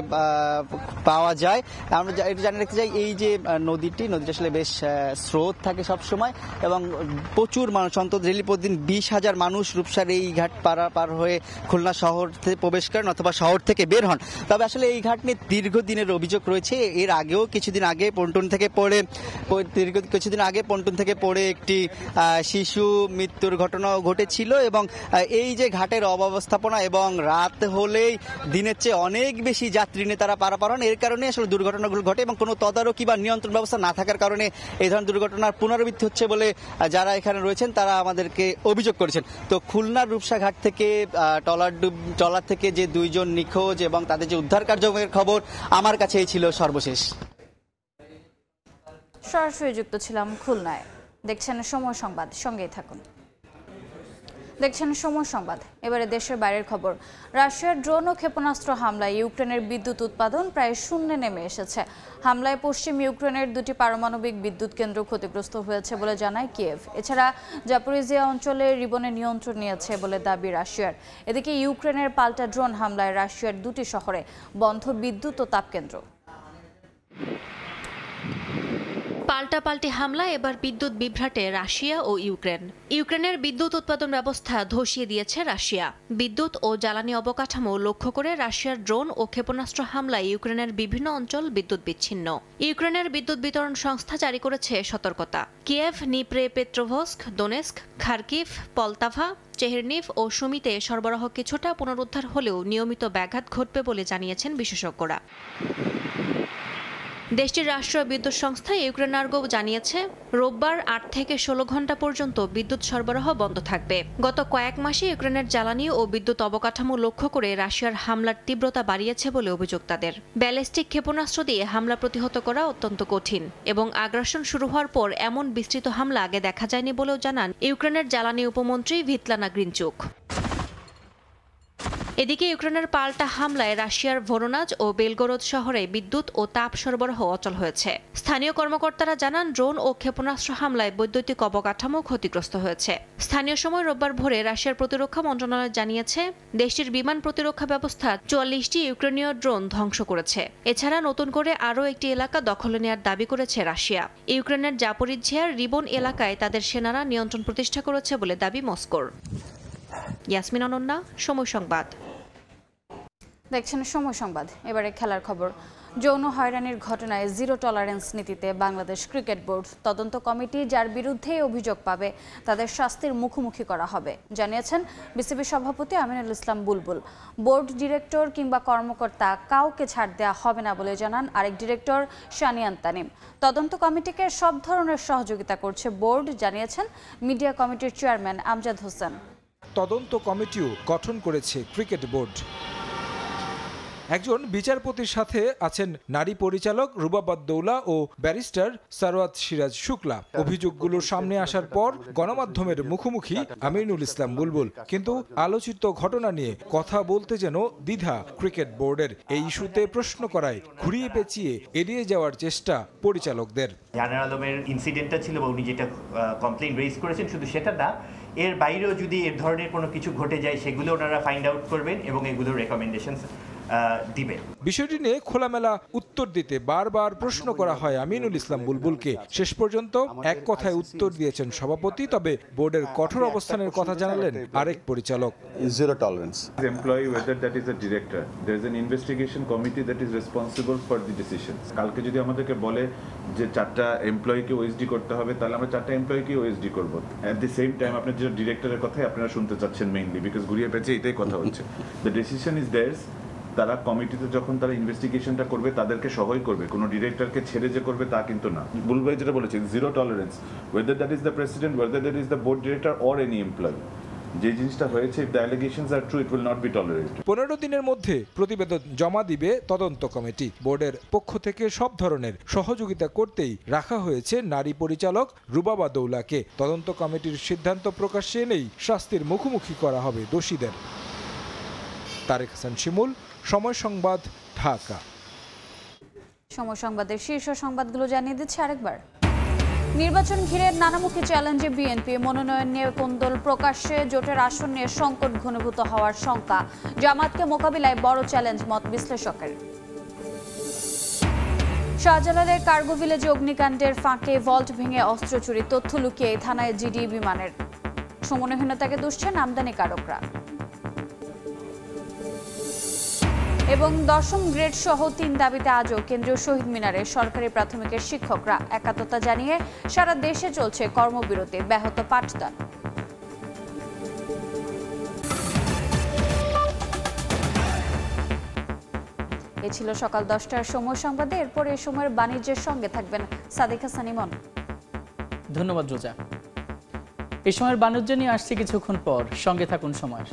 পাওয়া যায়। আমরা এটা জানিয়ে রাখতে চাই, এই যে নদীটি আসলে বেশ স্রোত থাকে সব সময়, এবং প্রচুর মানুষ, অন্তত ডেইলি প্রতিদিন 20,000 মানুষ রূপসার এই ঘাট পার হয়ে খুলনা শহর থেকে প্রবেশ করেন অথবা শহর থেকে বের হন। তবে আসলে এই ঘাট নিয়ে দীর্ঘদিনের অভিযোগ রয়েছে। এর আগেও কিছুদিন আগে পন্টুন থেকে পড়ে একটি শিশু মৃত্যুর ঘটনাও ঘটেছিল, এবং এই যে ঘাটের অব্যবস্থাপনা এবং রাত হলেই দিনের চেয়ে অনেক বেশি যাত্রী নিয়ে তারা পারাপার হন, এর কারণে আসলে দুর্ঘটনাগুলো ঘটে, এবং কোনো তদারকি বা নিয়ন্ত্রণ ব্যবস্থা না থাকার কারণে এই ধরনের দুর্ঘটনার পুনরাবৃত্তি হচ্ছে বলে যারা এখানে রয়েছেন তারা তারা আমাদেরকে অভিযোগ করেছেন। তো খুলনার রূপসাঘাট থেকে ট্রলার থেকে যে 2 জন নিখোঁজ এবং তাদের যে উদ্ধার কার্যক্রমের খবর আমার কাছে এই ছিল সর্বশেষ। সরাসরি যুক্ত ছিলাম খুলনায়। দেখছেন সময় সংবাদ, সঙ্গেই থাকুন। দেখছেন সময় সংবাদ। এবারে দেশের বাইরের খবর। রাশিয়ার ড্রোন ও ক্ষেপণাস্ত্র হামলায় ইউক্রেনের বিদ্যুৎ উৎপাদন প্রায় শূন্যে নেমে এসেছে। হামলায় পশ্চিম ইউক্রেনের 2টি পারমাণবিক বিদ্যুৎ কেন্দ্র ক্ষতিগ্রস্ত হয়েছে বলে জানায় কিয়েভ। এছাড়া জাপোরিজিয়া অঞ্চলে রিবনে নিয়ন্ত্রণ নিয়েছে বলে দাবি রাশিয়ার। এদিকে ইউক্রেনের পাল্টা ড্রোন হামলায় রাশিয়ার 2টি শহরে বন্ধ বিদ্যুৎ ও তাপকেন্দ্র। পাল্টাপাল্টি হামলা এবার বিদ্যুৎ বিভ্রাটে রাশিয়া ও ইউক্রেন। ইউক্রেনের বিদ্যুৎ উৎপাদন ব্যবস্থা ধসিয়ে দিয়েছে রাশিয়া। বিদ্যুৎ ও জ্বালানি অবকাঠামো লক্ষ্য করে রাশিয়ার ড্রোন ও ক্ষেপণাস্ত্র হামলায় ইউক্রেনের বিভিন্ন অঞ্চল বিদ্যুৎ বিচ্ছিন্ন। ইউক্রেনের বিদ্যুৎ বিতরণ সংস্থা জারি করেছে সতর্কতা। কিয়েভ, নিপ্রে পেট্রোভস্ক, দোনেস্ক, খার্কিভ, পলতাভা, চেহেরনিভ ও সুমিতে সরবরাহ কিছুটা পুনরুদ্ধার হলেও নিয়মিত ব্যাঘাত ঘটবে বলে জানিয়েছেন বিশেষজ্ঞরা। দেশটির রাষ্ট্রীয় বিদ্যুৎ সংস্থা ইউক্রেনার্গো জানিয়েছে রোববার 8 থেকে 16 ঘণ্টা পর্যন্ত বিদ্যুৎ সরবরাহ বন্ধ থাকবে। গত কয়েক মাসে ইউক্রেনের জ্বালানি ও বিদ্যুৎ অবকাঠামো লক্ষ্য করে রাশিয়ার হামলার তীব্রতা বাড়িয়েছে বলে অভিযোগ তাদের। ব্যালিস্টিক ক্ষেপণাস্ত্র দিয়ে হামলা প্রতিহত করা অত্যন্ত কঠিন এবং আগ্রাসন শুরু হওয়ার পর এমন বিস্তৃত হামলা আগে দেখা যায়নি বলেও জানান ইউক্রেনের জ্বালানি উপমন্ত্রী ভিতলানা গ্রিনচুক। এদিকে ইউক্রেনের পাল্টা হামলায় রাশিয়ার ভোরোনাজ ও বেলগোরদ শহরে বিদ্যুৎ ও তাপ সরবরাহ অচল হয়েছে। স্থানীয় কর্মকর্তারা জানান ড্রোন ও ক্ষেপণাস্ত্র হামলায় বৈদ্যুতিক অবকাঠামো ক্ষতিগ্রস্ত হয়েছে। স্থানীয় সময় রোববার ভোরে রাশিয়ার প্রতিরক্ষা মন্ত্রণালয় জানিয়েছে দেশটির বিমান প্রতিরক্ষা ব্যবস্থা 44টি ইউক্রেনীয় ড্রোন ধ্বংস করেছে। এছাড়া নতুন করে আরও একটি এলাকা দখলে নেওয়ার দাবি করেছে রাশিয়া। ইউক্রেনের জাপোরিজিয়ার রিবন এলাকায় তাদের সেনারা নিয়ন্ত্রণ প্রতিষ্ঠা করেছে বলে দাবি মস্কোর। ইয়াসমিন অনন্যা, সময় সংবাদ। দেখছেন সময় সংবাদ। এবারে খেলার খবর। যৌন হয়রানির ঘটনায় জিরো টলারেন্স নীতিতে বাংলাদেশ ক্রিকেট বোর্ড তদন্ত কমিটি যার বিরুদ্ধে অভিযোগ পাবে তাদের শাস্তির মুখোমুখি করা হবে জানিয়েছেন বিসিবি সভাপতি আমিনুল ইসলাম বুলবুল। বোর্ড ডিরেক্টর কিংবা কর্মকর্তা কাউকে ছাড় দেওয়া হবে না বলে জানান আরেক ডিরেক্টর শানিয়ান তানিম। তদন্ত কমিটিকে সব ধরনের সহযোগিতা করছে বোর্ড জানিয়েছেন মিডিয়া কমিটির চেয়ারম্যান আমজাদ হোসেন। তদন্ত কমিটিও গঠন করেছে ক্রিকেট বোর্ড। একজন বিচারপতির সাথে আছেন নারী পরিচালক রুবাবাদ-দৌলা ও ব্যারিস্টার সারওয়াত সিরাজ শুক্লা। অভিযোগগুলোর সামনে আসার পর গণমাধ্যমের মুখোমুখি আমিনুল ইসলাম বুলবুল। কিন্তু আলোচিত ঘটনা নিয়ে কথা বলতে যেন দ্বিধা ক্রিকেট বোর্ডের। এই ইস্যুতে প্রশ্ন করায় ঘুরিয়ে পেঁচিয়ে এড়িয়ে যাওয়ার চেষ্টা পরিচালকদের। জানার আলমের ইনসিডেন্টটা ছিল বা উনি যেটা কমপ্লেইন রেজ করেছেন শুধু সেটা না, এর বাইরেও যদি এর ধরনের কোনো কিছু ঘটে যায় সেগুলো ওনারা ফাইন্ড আউট করবেন এবং এগুলোর রেকমেন্ডেশনস দিবেন। বিষয়টি নিয়ে খোলামেলা উত্তর দিতে বারবার প্রশ্ন করা হয় আমিনুল ইসলাম বুলবুলকে। শেষ পর্যন্ত এক কথায় উত্তর দিয়েছেন সভাপতি, তবে বোর্ডের কঠোর অবস্থানের কথা জানালেন আরেক পরিচালক। Zero tolerance. Employee, whether that is a director, there is an investigation committee that is responsible for the decisions. কালকে যদি আমাদেরকে বলে যে 4টা এমপ্লয়িকে ওএসডি করতে হবে, তাহলে আমরা 4টা এমপ্লয়িকে ওএসডি করব। এট দি সেম টাইম আপনার যে ডিরেক্টরের কথাই আপনারা শুনতে চাচ্ছেন মেইনলি, বিকজ ঘুরিয়ে পেঁচে এটাই কথা হচ্ছে। The decision is there's. তারা কমিটিতে যখন তারা ইনভেস্টিগেশনটা করবে তাদেরকে সহায় করবে, কোনো ডিরেক্টরকে ছেড়ে যে করবে তা কিন্তু না। বুলবুল ভাই যেটা বলেছেন, zero tolerance, whether that is the president, whether that is the board director or any employee. যে জিনিসটা হয়েছে, if the allegations are true, it will not be tolerated. 15 দিনের মধ্যে প্রতিবেদন জমা দিবে তদন্ত কমিটি। বোর্ডের পক্ষ থেকে সব ধরনের সহযোগিতা করতেই রাখা হয়েছে নারী পরিচালক রুবাবা-দৌলাকে। তদন্ত কমিটির সিদ্ধান্ত প্রকাশ্যে এনেই শাস্তির মুখোমুখি করা হবে দোষীদের। তারেক হাসান শিমুল, সময় সংবাদ, ঢাকা। সময় সংবাদের শীর্ষ সংবাদগুলো জানিয়ে দিচ্ছে আরেকবার। নির্বাচন ঘিরে নানামুখী চ্যালেঞ্জে বিএনপি। মনোনয়ন নিয়ে কোন্দল প্রকাশ্যে। জোটের আসন নিয়ে সংকট ঘনীভূত হওয়ার শঙ্কা। জামাতকে মোকাবিলায় বড় চ্যালেঞ্জ মত বিশ্লেষকের। শাহজালালের কার্গো ভিলেজে অগ্নিকাণ্ডের ফাঁকে ভল্ট ভেঙে অস্ত্র চুরি, তথ্য লুকিয়ে থানায় জিডি বিমানের। সমন্বয়হীনতাকে দুষছেন আমদানিকারকরা। এবং 10ম গ্রেড সহ 3 দাবিতে আজও কেন্দ্রীয় শহীদ মিনারে সরকারি প্রাথমিকের শিক্ষকরা একাত্মতা জানিয়ে সারা দেশে চলছে কর্মবিরতি, ব্যাহত পাঠদান। এ ছিল সকাল 10টার সময় সংবাদে। এরপর এই সময়ের বাণিজ্যের সঙ্গে থাকবেন সাদিক হাসান ইমন। ধন্যবাদ রোজা। এই সময়ের বাণিজ্য নিয়ে আসছে কিছুক্ষণ পর, সঙ্গে থাকুন সময়।